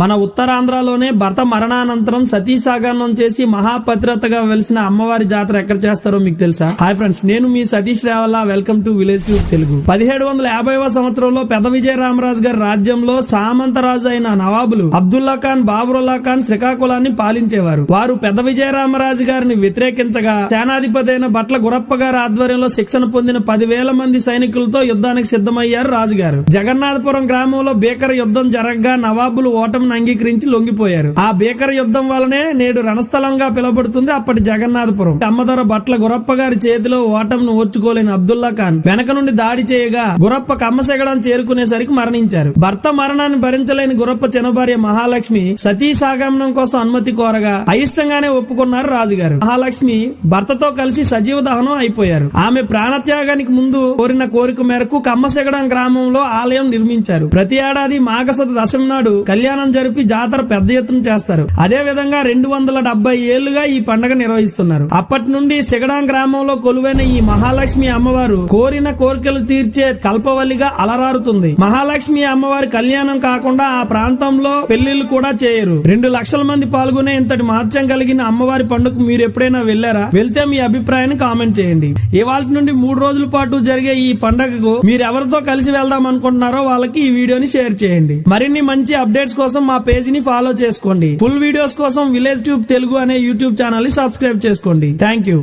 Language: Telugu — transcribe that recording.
మన ఉత్తరాంధ్రలోనే భర్త మరణానంతరం సతీ సాగమనం చేసి మహాపతిరతగా వెలిసిన అమ్మవారి జాతర ఎక్కడ చేస్తారో మీకు తెలుసా? హాయ్ ఫ్రెండ్స్, నేను మీ Satish Revalla. Welcome to village tube Telugu. 1750వ సంవత్సరంలో పెద్ద విజయరామరాజు గారి రాజ్యంలో సామంతరాజు అయిన నవాబులు అబ్దుల్లా ఖాన్, బాబరుల్లా ఖాన్ శ్రీకాకుళాన్ని పాలించేవారు. వారు పెద్ద విజయరామరాజు గారిని వ్యతిరేకించగా సేనాధిపతి అయిన బట్ల గురప్ప గారి ఆధ్వర్యంలో శిక్షణ పొందిన 10,000 మంది సైనికులతో యుద్ధానికి సిద్ధమయ్యారు రాజుగారు. జగన్నాథపురం గ్రామంలో భీకర యుద్ధం జరగగా నవాబులు ఓటమిని అంగీకరించి లొంగిపోయారు. ఆ భీకర యుద్ధం వలనే నేడు రణస్థలంగా పిలువబడుతుంది అప్పటి జగన్నాథపురం. అమ్మదొర బట్ల గురప్ప గారి చేతిలో ఓటమిని ఓర్చుకోలేని అబ్దుల్లా ఖాన్ వెనక నుండి దాడి చేయగా గురప్ప కమ్మసెగడం చేరుకునేసరికి మరణించారు. భర్త మరణాన్ని భరించలేని గురప్ప చిన్నభార్య మహాలక్ష్మి సతీ సాగమనం కోసం అనుమతి కోరగా అయిష్టంగానే ఒప్పుకున్నారు రాజుగారు. మహాలక్ష్మి భర్తతో కలిసి సజీవ దహనం అయిపోయారు. ఆమె ప్రాణత్యాగానికి ముందు కోరిన కోరిక మేరకు కమ్మసెగడం గ్రామంలో ఆలయం నిర్మించారు. ప్రతి ఏడాది మాఘశుద్ధ దశమి నాడు కళ్యాణం జరిపి జాతర పెద్ద ఎత్తున చేస్తారు. అదే విధంగా 270 ఏళ్లుగా ఈ పండుగ నిర్వహిస్తున్నారు. అప్పటి నుండి సిగడాం గ్రామంలో కొలువైన ఈ మహాలక్ష్మి అమ్మవారు కోరిన కోరికలు తీర్చే కల్పవల్లిగా అలరారుతుంది. మహాలక్ష్మి అమ్మవారి కళ్యాణం కాకుండా ఆ ప్రాంతంలో పెళ్లిళ్లు కూడా చేయరు. 2 లక్షల మంది పాల్గొనే ఇంతటి మహత్యం కలిగిన అమ్మవారి పండుగకు మీరు ఎప్పుడైనా వెళ్లారా? వెళ్తే మీ అభిప్రాయాన్ని కామెంట్ చేయండి. ఇవాళ నుండి 3 రోజుల పాటు జరిగే ఈ పండుగకు మీరు ఎవరితో కలిసి వెళ్దాం అనుకుంటున్నారో వాళ్ళకి ఈ వీడియోని షేర్ చేయండి. మరిన్ని మంచి అప్డేట్స్ కోసం మా పేజీని ఫాలో చేసుకోండి. ఫుల్ వీడియోస్ కోసం విలేజ్ ట్యూబ్ తెలుగు అనే యూట్యూబ్ ఛానల్ ని సబ్స్క్రైబ్ చేసుకోండి. Thank you.